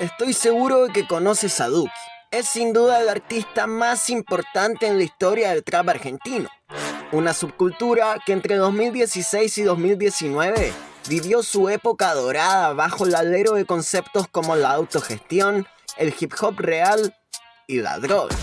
Estoy seguro de que conoces a Duki. Es sin duda el artista más importante en la historia del trap argentino. Una subcultura que entre 2016 y 2019 vivió su época dorada bajo el alero de conceptos como la autogestión, el hip hop real y la droga.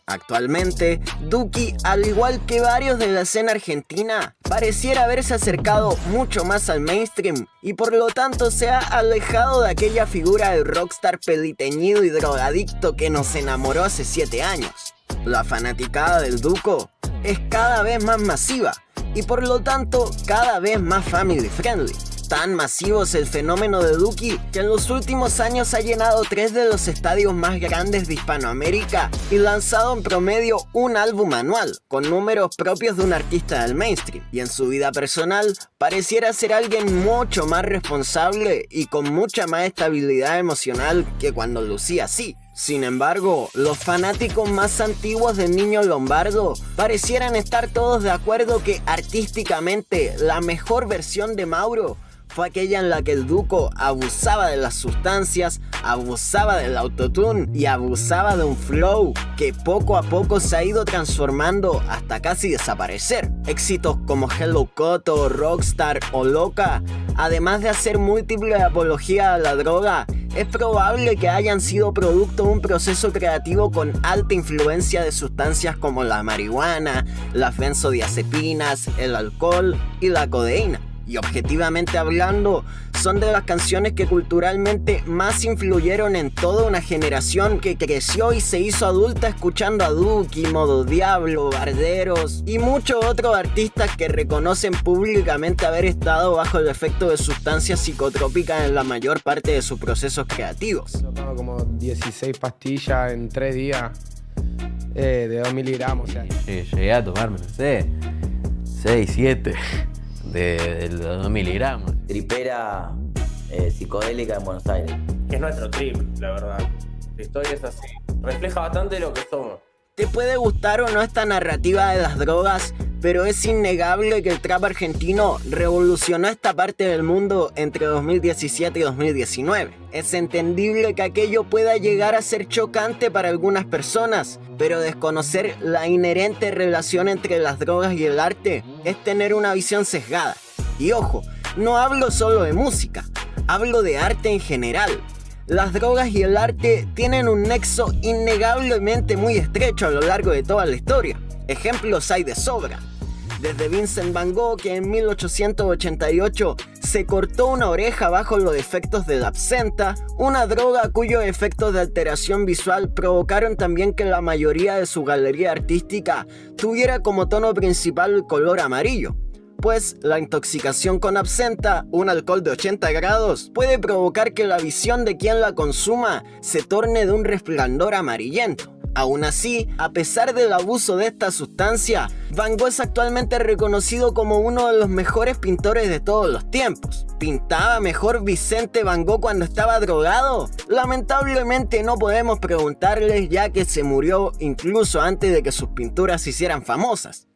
Actualmente, Duki, al igual que varios de la escena argentina, pareciera haberse acercado mucho más al mainstream y por lo tanto se ha alejado de aquella figura del rockstar peliteñido y drogadicto que nos enamoró hace 7 años. La fanaticada del Duco es cada vez más masiva y por lo tanto cada vez más family friendly. Tan masivo es el fenómeno de Duki que en los últimos años ha llenado 3 de los estadios más grandes de Hispanoamérica y lanzado en promedio un álbum anual, con números propios de un artista del mainstream. Y en su vida personal, pareciera ser alguien mucho más responsable y con mucha más estabilidad emocional que cuando lucía así. Sin embargo, los fanáticos más antiguos del Niño Lombardo parecieran estar todos de acuerdo que artísticamente la mejor versión de Mauro fue aquella en la que el Duco abusaba de las sustancias, abusaba del autotune y abusaba de un flow que poco a poco se ha ido transformando hasta casi desaparecer. Éxitos como Hello Coto, Rockstar o Loca, además de hacer múltiples apologías a la droga, es probable que hayan sido producto de un proceso creativo con alta influencia de sustancias como la marihuana, las benzodiazepinas, el alcohol y la codeína. Y objetivamente hablando, son de las canciones que culturalmente más influyeron en toda una generación que creció y se hizo adulta escuchando a Duki, Modo Diablo, Barderos y muchos otros artistas que reconocen públicamente haber estado bajo el efecto de sustancias psicotrópicas en la mayor parte de sus procesos creativos. Yo tomo como 16 pastillas en 3 días de 2 miligramos. O sea. Llegué a tomarme, no sé, 6, 7 de 2 miligramos. Tripera psicodélica en Buenos Aires. Que es nuestro trip, la verdad. La historia es así. Refleja bastante lo que somos. Te puede gustar o no esta narrativa de las drogas, pero es innegable que el trap argentino revolucionó esta parte del mundo entre 2017 y 2019. Es entendible que aquello pueda llegar a ser chocante para algunas personas, pero desconocer la inherente relación entre las drogas y el arte es tener una visión sesgada. Y ojo, no hablo solo de música, hablo de arte en general. Las drogas y el arte tienen un nexo innegablemente muy estrecho a lo largo de toda la historia. Ejemplos hay de sobra. Desde Vincent Van Gogh, que en 1888 se cortó una oreja bajo los efectos de la absenta, una droga cuyos efectos de alteración visual provocaron también que la mayoría de su galería artística tuviera como tono principal el color amarillo. Pues la intoxicación con absenta, un alcohol de 80 grados, puede provocar que la visión de quien la consuma se torne de un resplandor amarillento. Aún así, a pesar del abuso de esta sustancia, Van Gogh es actualmente reconocido como uno de los mejores pintores de todos los tiempos. ¿Pintaba mejor Vicente Van Gogh cuando estaba drogado? Lamentablemente no podemos preguntarles, ya que se murió incluso antes de que sus pinturas se hicieran famosas.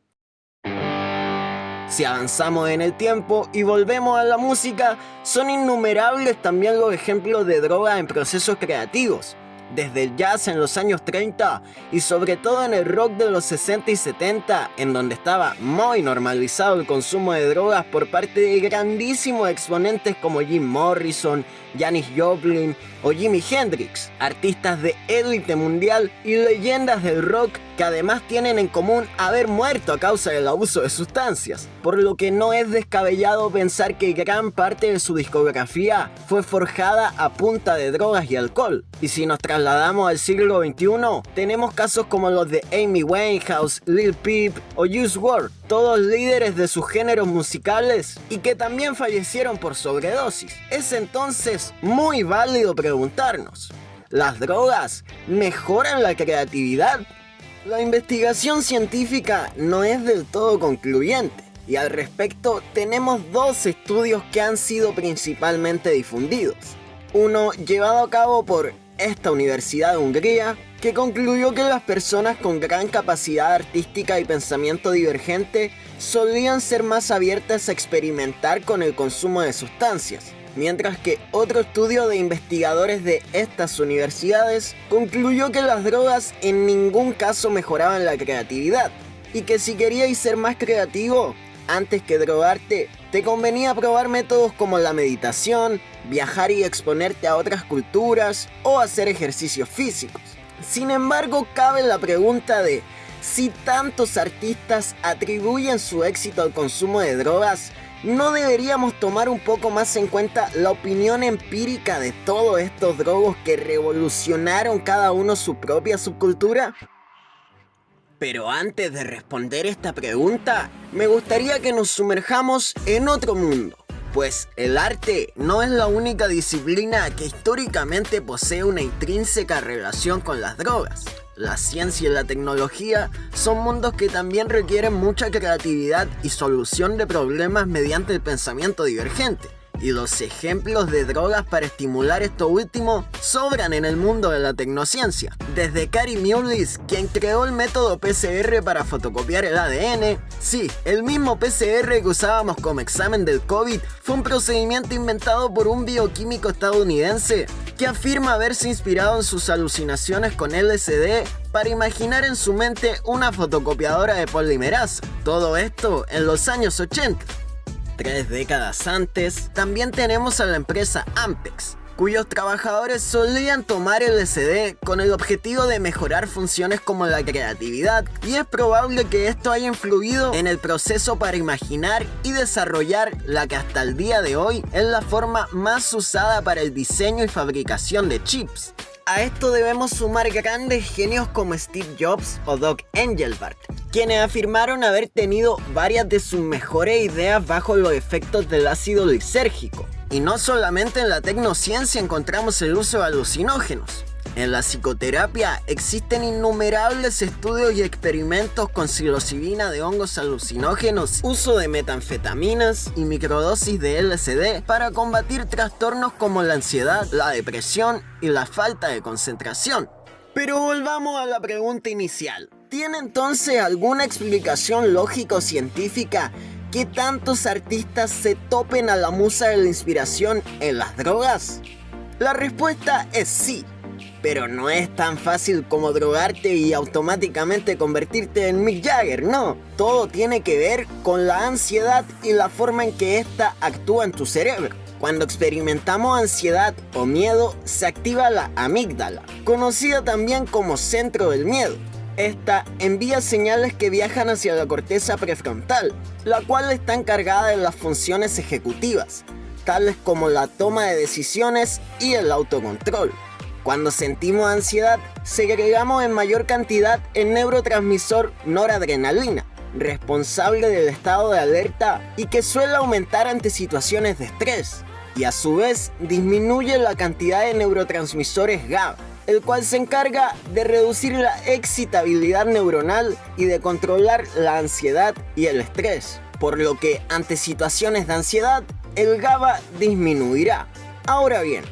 Si avanzamos en el tiempo y volvemos a la música, son innumerables también los ejemplos de droga en procesos creativos. Desde el jazz en los años 30 y sobre todo en el rock de los 60 y 70, en donde estaba muy normalizado el consumo de drogas por parte de grandísimos exponentes como Jim Morrison, Janis Joplin o Jimi Hendrix, artistas de élite mundial y leyendas del rock que además tienen en común haber muerto a causa del abuso de sustancias, por lo que no es descabellado pensar que gran parte de su discografía fue forjada a punta de drogas y alcohol. Y si nos trasladamos al siglo XXI, tenemos casos como los de Amy Winehouse, Lil Peep o Juice WRLD, todos líderes de sus géneros musicales y que también fallecieron por sobredosis. Es entonces muy válido preguntarnos, ¿las drogas mejoran la creatividad? La investigación científica no es del todo concluyente y al respecto tenemos 2 estudios que han sido principalmente difundidos. Uno llevado a cabo por esta Universidad de Hungría, que concluyó que las personas con gran capacidad artística y pensamiento divergente solían ser más abiertas a experimentar con el consumo de sustancias. mientras que otro estudio de investigadores de estas universidades concluyó que las drogas en ningún caso mejoraban la creatividad, y que si queríais ser más creativo, antes que drogarte, te convenía probar métodos como la meditación, viajar y exponerte a otras culturas o hacer ejercicios físicos. Sin embargo, cabe la pregunta de si tantos artistas atribuyen su éxito al consumo de drogas, ¿no deberíamos tomar un poco más en cuenta la opinión empírica de todos estos drogos que revolucionaron cada uno su propia subcultura? Pero antes de responder esta pregunta, me gustaría que nos sumerjamos en otro mundo, pues el arte no es la única disciplina que históricamente posee una intrínseca relación con las drogas. La ciencia y la tecnología son mundos que también requieren mucha creatividad y solución de problemas mediante el pensamiento divergente. Y los ejemplos de drogas para estimular esto último sobran en el mundo de la tecnociencia. Desde Kary Mullis, quien creó el método PCR para fotocopiar el ADN. Sí, el mismo PCR que usábamos como examen del COVID fue un procedimiento inventado por un bioquímico estadounidense que afirma haberse inspirado en sus alucinaciones con LSD para imaginar en su mente una fotocopiadora de polimerasa. Todo esto en los años 80. 3 décadas antes, también tenemos a la empresa Ampex, cuyos trabajadores solían tomar LSD con el objetivo de mejorar funciones como la creatividad, y es probable que esto haya influido en el proceso para imaginar y desarrollar la que hasta el día de hoy es la forma más usada para el diseño y fabricación de chips. A esto debemos sumar grandes genios como Steve Jobs o Doc Engelbart, quienes afirmaron haber tenido varias de sus mejores ideas bajo los efectos del ácido lisérgico. Y no solamente en la tecnociencia encontramos el uso de alucinógenos. En la psicoterapia existen innumerables estudios y experimentos con psilocibina de hongos alucinógenos, uso de metanfetaminas y microdosis de LSD para combatir trastornos como la ansiedad, la depresión y la falta de concentración. Pero volvamos a la pregunta inicial. ¿Tiene entonces alguna explicación lógica o científica que tantos artistas se topen a la musa de la inspiración en las drogas? La respuesta es sí. Pero no es tan fácil como drogarte y automáticamente convertirte en Mick Jagger, no. Todo tiene que ver con la ansiedad y la forma en que ésta actúa en tu cerebro. Cuando experimentamos ansiedad o miedo, se activa la amígdala, conocida también como centro del miedo. Esta envía señales que viajan hacia la corteza prefrontal, la cual está encargada de las funciones ejecutivas, tales como la toma de decisiones y el autocontrol. Cuando sentimos ansiedad, segregamos en mayor cantidad el neurotransmisor noradrenalina, responsable del estado de alerta y que suele aumentar ante situaciones de estrés, y a su vez disminuye la cantidad de neurotransmisores GABA, el cual se encarga de reducir la excitabilidad neuronal y de controlar la ansiedad y el estrés, por lo que ante situaciones de ansiedad, el GABA disminuirá. Ahora bien,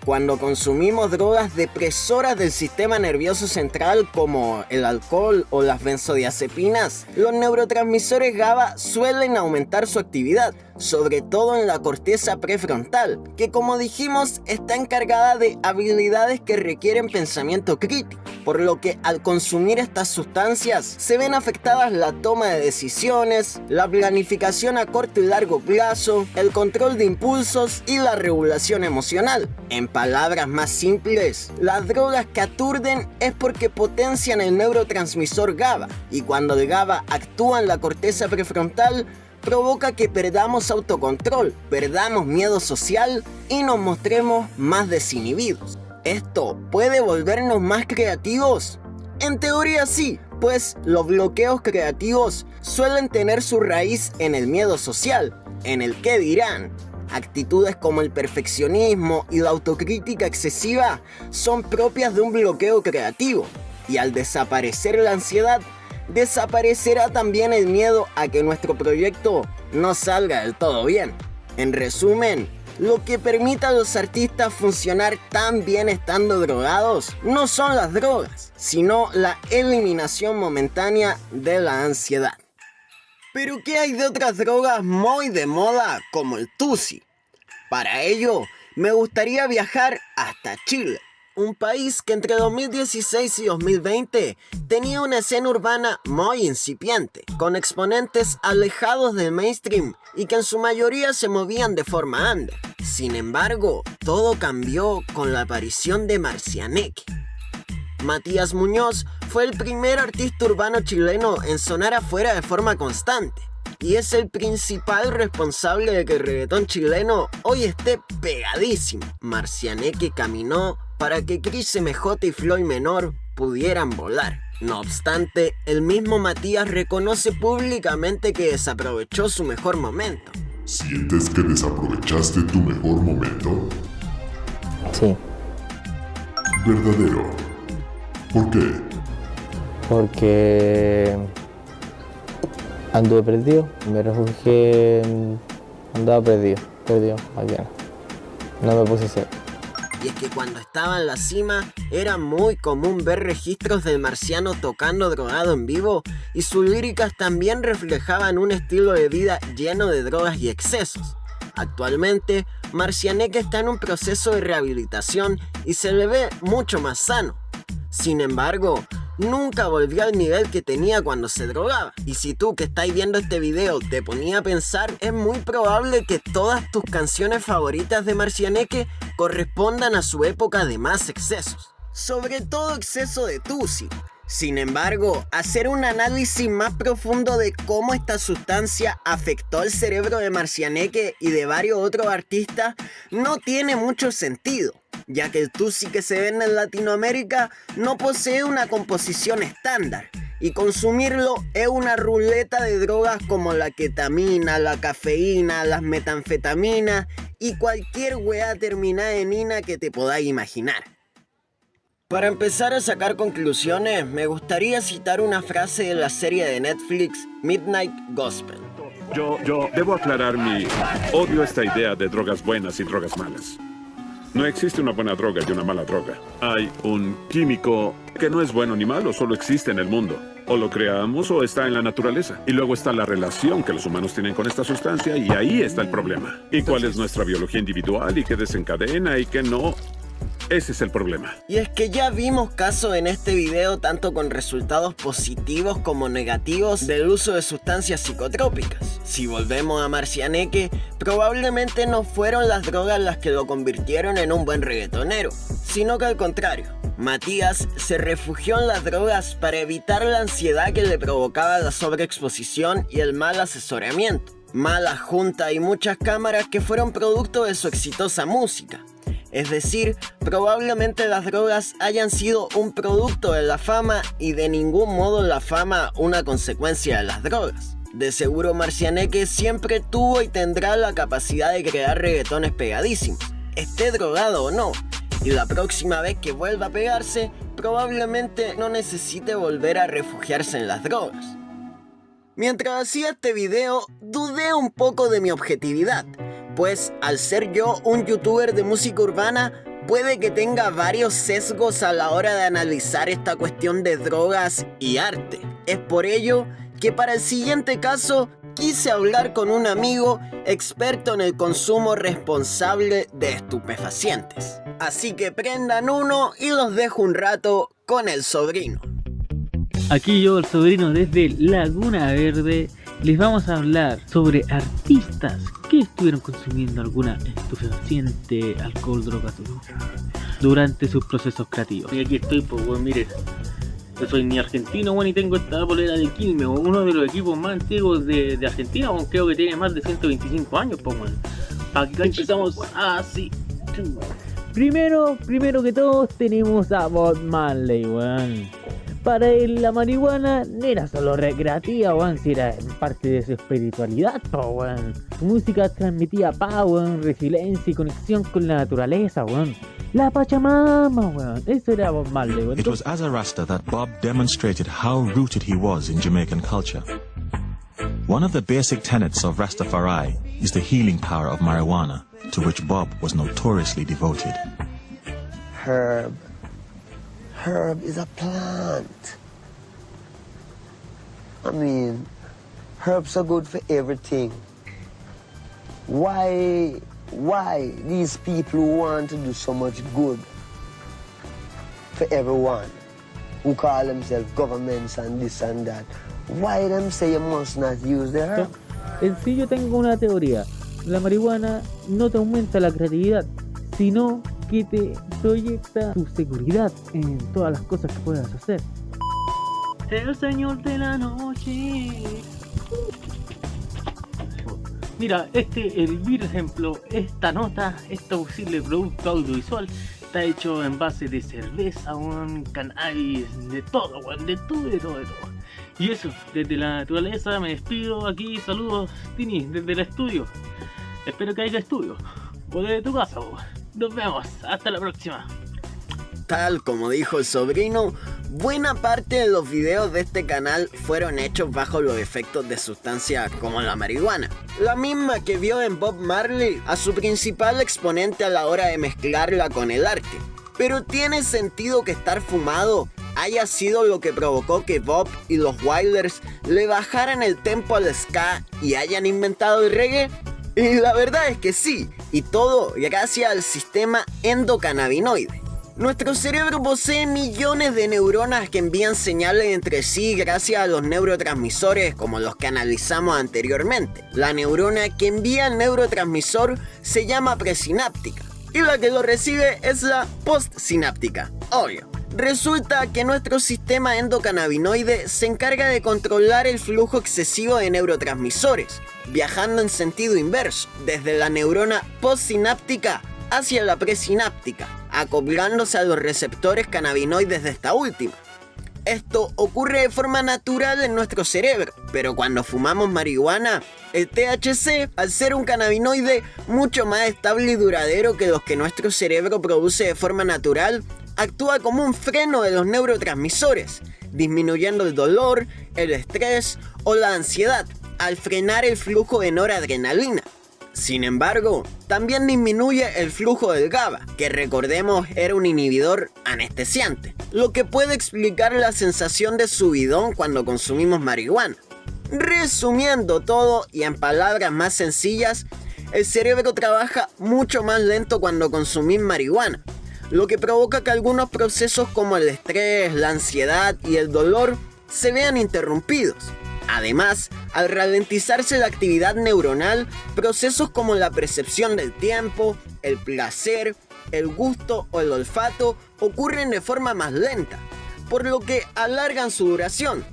cuando consumimos drogas depresoras del sistema nervioso central como el alcohol o las benzodiazepinas, los neurotransmisores GABA suelen aumentar su actividad, sobre todo en la corteza prefrontal, que como dijimos está encargada de habilidades que requieren pensamiento crítico, por lo que al consumir estas sustancias se ven afectadas la toma de decisiones, la planificación a corto y largo plazo, el control de impulsos y la regulación emocional. En palabras más simples, las drogas que aturden es porque potencian el neurotransmisor GABA, y cuando el GABA actúa en la corteza prefrontal, provoca que perdamos autocontrol, perdamos miedo social y nos mostremos más desinhibidos. ¿Esto puede volvernos más creativos? En teoría sí, pues los bloqueos creativos suelen tener su raíz en el miedo social, en el qué dirán. Actitudes como el perfeccionismo y la autocrítica excesiva son propias de un bloqueo creativo, y al desaparecer la ansiedad, desaparecerá también el miedo a que nuestro proyecto no salga del todo bien. En resumen, lo que permite a los artistas funcionar tan bien estando drogados no son las drogas, sino la eliminación momentánea de la ansiedad. Pero ¿qué hay de otras drogas muy de moda como el tusi? Para ello, me gustaría viajar hasta Chile, un país que entre 2016 y 2020 tenía una escena urbana muy incipiente, con exponentes alejados del mainstream y que en su mayoría se movían de forma under. Sin embargo, todo cambió con la aparición de Marcianeque. Matías Muñoz fue el primer artista urbano chileno en sonar afuera de forma constante, y es el principal responsable de que el reggaetón chileno hoy esté pegadísimo. Marcianeque caminó para que Cris MJ y Floyd Menor pudieran volar. No obstante, el mismo Matías reconoce públicamente que desaprovechó su mejor momento. ¿Sientes que desaprovechaste tu mejor momento? Sí, Verdadero. ¿Por qué? porque anduve perdido, me refugié, andaba perdido, aquí no me puse serio. Y es que cuando estaba en la cima, era muy común ver registros del marciano tocando drogado en vivo, y sus líricas también reflejaban un estilo de vida lleno de drogas y excesos. Actualmente, Marcianeque está en un proceso de rehabilitación y se le ve mucho más sano. Sin embargo, nunca volvió al nivel que tenía cuando se drogaba. Y si tú que estás viendo este video te ponía a pensar, es muy probable que todas tus canciones favoritas de Marcianeque correspondan a su época de más excesos. Sobre todo exceso de tusi. Sin embargo, hacer un análisis más profundo de cómo esta sustancia afectó el cerebro de Marcianeque y de varios otros artistas no tiene mucho sentido, ya que el tusi que se vende en Latinoamérica no posee una composición estándar, y consumirlo es una ruleta de drogas como la ketamina, la cafeína, las metanfetaminas y cualquier weá terminada en ina que te podáis imaginar. Para empezar a sacar conclusiones, me gustaría citar una frase de la serie de Netflix Midnight Gospel. Yo debo aclarar mi odio a esta idea de drogas buenas y drogas malas. No existe una buena droga y una mala droga. Hay un químico que no es bueno ni malo, solo existe en el mundo. O lo creamos o está en la naturaleza. Y luego está la relación que los humanos tienen con esta sustancia y ahí está el problema. ¿Y cuál es nuestra biología individual y qué desencadena y qué no? Ese es el problema. Y es que ya vimos casos en este video tanto con resultados positivos como negativos del uso de sustancias psicotrópicas. Si volvemos a Marcianeque, probablemente no fueron las drogas las que lo convirtieron en un buen reggaetonero, sino que al contrario. Matías se refugió en las drogas para evitar la ansiedad que le provocaba la sobreexposición y el mal asesoramiento. Mala junta y muchas cámaras que fueron producto de su exitosa música. Es decir, probablemente las drogas hayan sido un producto de la fama y de ningún modo la fama una consecuencia de las drogas. De seguro Marcianeque siempre tuvo y tendrá la capacidad de crear reggaetones pegadísimos, esté drogado o no, y la próxima vez que vuelva a pegarse, probablemente no necesite volver a refugiarse en las drogas. Mientras hacía este video, dudé un poco de mi objetividad, pues al ser yo un youtuber de música urbana, puede que tenga varios sesgos a la hora de analizar esta cuestión de drogas y arte. Es por ello que para el siguiente caso quise hablar con un amigo experto en el consumo responsable de estupefacientes. Así que prendan uno y los dejo un rato con el sobrino. Aquí yo, el sobrino desde Laguna Verde, les vamos a hablar sobre artistas que estuvieron consumiendo alguna estupefaciente, alcohol, drogas durante sus procesos creativos. Y aquí estoy, pues bueno, miren, yo soy ni argentino, bueno, y tengo esta polera de Quilmes, uno de los equipos más antiguos de Argentina, bueno, creo que tiene más de 125 años, pues bueno. Acá empezamos así. Primero que todos tenemos a Bob Marley, weón. Para él la marihuana no era solo recreativa, weón, si era parte de su espiritualidad, weón. Su música transmitía paz, weón, resiliencia y conexión con la naturaleza, weón. La Pachamama, weón. Eso era Bob Marley, weón. It was as a Rasta that Bob demonstrated how rooted he was in Jamaican culture. One of the basic tenets of Rastafari is the healing power of marijuana, to which Bob was notoriously devoted. Herb is a plant. I mean, herbs are good for everything. Why why these people who want to do so much good for everyone, who call themselves governments and this and that, why them say you must not use the herb? En sí yo tengo una teoría. La marihuana no te aumenta la creatividad, sino que te proyecta tu seguridad en todas las cosas que puedas hacer. El señor de la noche. Mira, el ejemplo, esta nota, este posible producto audiovisual está hecho en base de cerveza, cannabis, de todo, de todo. Y eso, desde la naturaleza me despido aquí, saludos Tini, desde el estudio. Espero que haya estudio. O desde tu casa, nos vemos, hasta la próxima. Tal como dijo el sobrino, buena parte de los videos de este canal fueron hechos bajo los efectos de sustancias como la marihuana, la misma que vio en Bob Marley a su principal exponente a la hora de mezclarla con el arte. Pero ¿tiene sentido que estar fumado haya sido lo que provocó que Bob y los Wailers le bajaran el tempo al ska y hayan inventado el reggae? Y la verdad es que sí, y todo gracias al sistema endocannabinoide. Nuestro cerebro posee millones de neuronas que envían señales entre sí gracias a los neurotransmisores como los que analizamos anteriormente. La neurona que envía el neurotransmisor se llama presináptica y la que lo recibe es la postsináptica, obvio. Resulta que nuestro sistema endocannabinoide se encarga de controlar el flujo excesivo de neurotransmisores, viajando en sentido inverso, desde la neurona postsináptica hacia la presináptica, acoplándose a los receptores cannabinoides de esta última. Esto ocurre de forma natural en nuestro cerebro, pero cuando fumamos marihuana, el THC, al ser un cannabinoide mucho más estable y duradero que los que nuestro cerebro produce de forma natural, actúa como un freno de los neurotransmisores, disminuyendo el dolor, el estrés o la ansiedad, al frenar el flujo de noradrenalina. Sin embargo, también disminuye el flujo del GABA, que recordemos era un inhibidor anestesiante, lo que puede explicar la sensación de subidón cuando consumimos marihuana. Resumiendo todo y en palabras más sencillas, el cerebro trabaja mucho más lento cuando consumís marihuana, lo que provoca que algunos procesos como el estrés, la ansiedad y el dolor se vean interrumpidos. Además, al ralentizarse la actividad neuronal, procesos como la percepción del tiempo, el placer, el gusto o el olfato ocurren de forma más lenta, por lo que alargan su duración.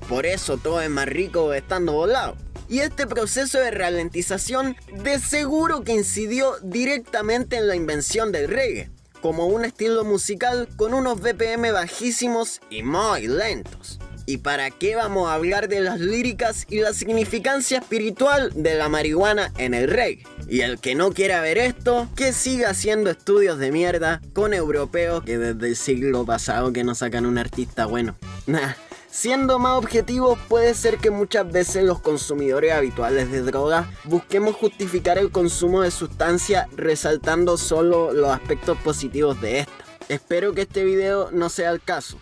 Por eso todo es más rico estando volado. Y este proceso de ralentización de seguro que incidió directamente en la invención del reggae, como un estilo musical con unos BPM bajísimos y muy lentos. ¿Y para qué vamos a hablar de las líricas y la significancia espiritual de la marihuana en el reggae? Y el que no quiera ver esto, que siga haciendo estudios de mierda con europeos que desde el siglo pasado que no sacan un artista bueno. Siendo más objetivos, puede ser que muchas veces los consumidores habituales de drogas busquemos justificar el consumo de sustancias resaltando solo los aspectos positivos de esta. Espero que este video no sea el caso.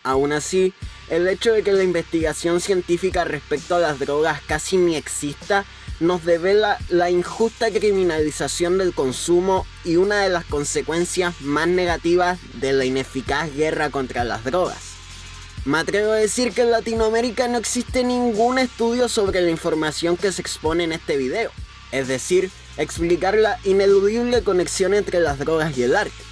Aún así, el hecho de que la investigación científica respecto a las drogas casi ni exista nos devela la injusta criminalización del consumo y una de las consecuencias más negativas de la ineficaz guerra contra las drogas. Me atrevo a decir que en Latinoamérica no existe ningún estudio sobre la información que se expone en este video, es decir, explicar la ineludible conexión entre las drogas y el arte.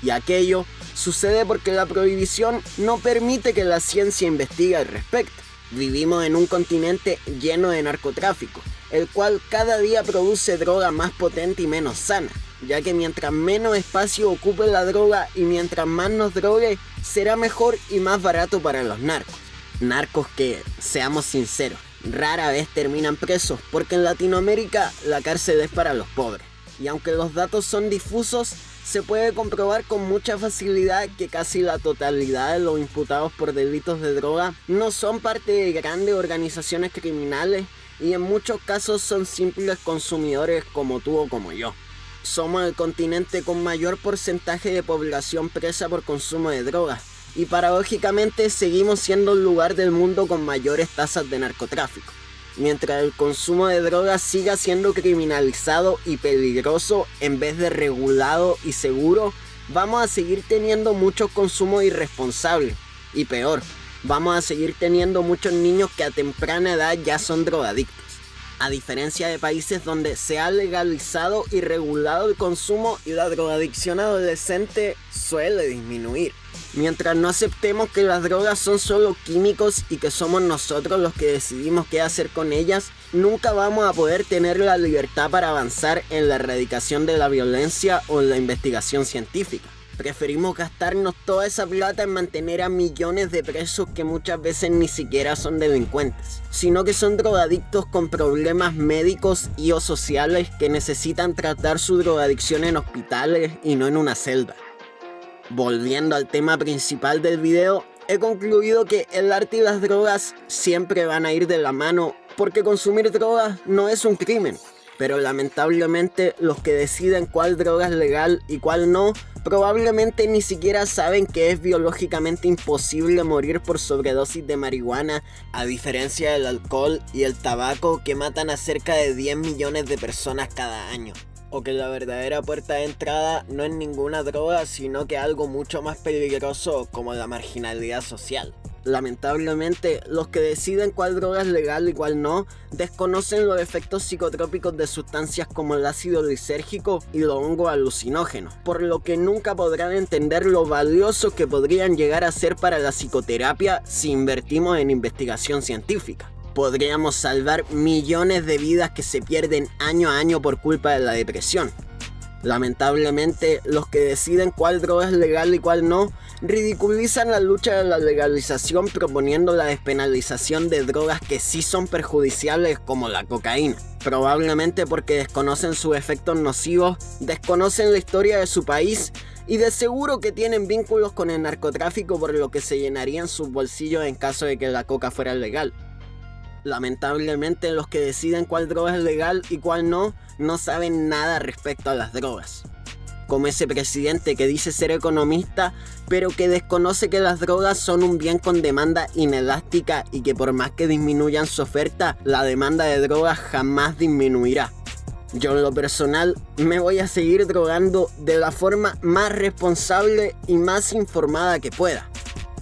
Y aquello sucede porque la prohibición no permite que la ciencia investigue al respecto. Vivimos en un continente lleno de narcotráfico, el cual cada día produce droga más potente y menos sana, ya que mientras menos espacio ocupe la droga y mientras más nos drogue, será mejor y más barato para los narcos. Narcos que, seamos sinceros, rara vez terminan presos, porque en Latinoamérica la cárcel es para los pobres. Y aunque los datos son difusos, se puede comprobar con mucha facilidad que casi la totalidad de los imputados por delitos de droga no son parte de grandes organizaciones criminales y en muchos casos son simples consumidores como tú o como yo. Somos el continente con mayor porcentaje de población presa por consumo de drogas y paradójicamente seguimos siendo el lugar del mundo con mayores tasas de narcotráfico. Mientras el consumo de drogas siga siendo criminalizado y peligroso en vez de regulado y seguro, vamos a seguir teniendo mucho consumo irresponsable. Y peor, vamos a seguir teniendo muchos niños que a temprana edad ya son drogadictos. A diferencia de países donde se ha legalizado y regulado el consumo y la drogadicción adolescente suele disminuir. Mientras no aceptemos que las drogas son solo químicos y que somos nosotros los que decidimos qué hacer con ellas, nunca vamos a poder tener la libertad para avanzar en la erradicación de la violencia o en la investigación científica. Preferimos gastarnos toda esa plata en mantener a millones de presos que muchas veces ni siquiera son delincuentes, sino que son drogadictos con problemas médicos y o sociales que necesitan tratar su drogadicción en hospitales y no en una celda. Volviendo al tema principal del video, he concluido que el arte y las drogas siempre van a ir de la mano porque consumir drogas no es un crimen. Pero lamentablemente los que deciden cuál droga es legal y cuál no, probablemente ni siquiera saben que es biológicamente imposible morir por sobredosis de marihuana, a diferencia del alcohol y el tabaco que matan a cerca de 10 millones de personas cada año. O que la verdadera puerta de entrada no es ninguna droga, sino que algo mucho más peligroso como la marginalidad social. Lamentablemente, los que deciden cuál droga es legal y cuál no, desconocen los efectos psicotrópicos de sustancias como el ácido lisérgico y los hongos alucinógenos, por lo que nunca podrán entender lo valiosos que podrían llegar a ser para la psicoterapia si invertimos en investigación científica. Podríamos salvar millones de vidas que se pierden año a año por culpa de la depresión. Lamentablemente, los que deciden cuál droga es legal y cuál no, ridiculizan la lucha de la legalización proponiendo la despenalización de drogas que sí son perjudiciales como la cocaína. Probablemente porque desconocen sus efectos nocivos, desconocen la historia de su país y de seguro que tienen vínculos con el narcotráfico, por lo que se llenarían sus bolsillos en caso de que la coca fuera legal. Lamentablemente, los que deciden cuál droga es legal y cuál no, no saben nada respecto a las drogas. Como ese presidente que dice ser economista, pero que desconoce que las drogas son un bien con demanda inelástica y que por más que disminuyan su oferta, la demanda de drogas jamás disminuirá. Yo en lo personal me voy a seguir drogando de la forma más responsable y más informada que pueda.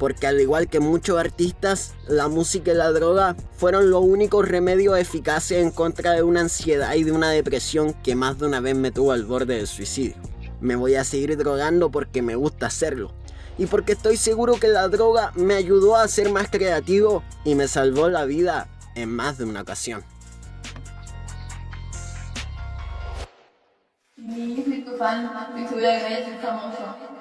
Porque al igual que muchos artistas, la música y la droga fueron los únicos remedios eficaces en contra de una ansiedad y de una depresión que más de una vez me tuvo al borde del suicidio. Me voy a seguir drogando porque me gusta hacerlo. Y porque estoy seguro que la droga me ayudó a ser más creativo y me salvó la vida en más de una ocasión. Soy tu fan, estoy segura que vayas a ser famoso.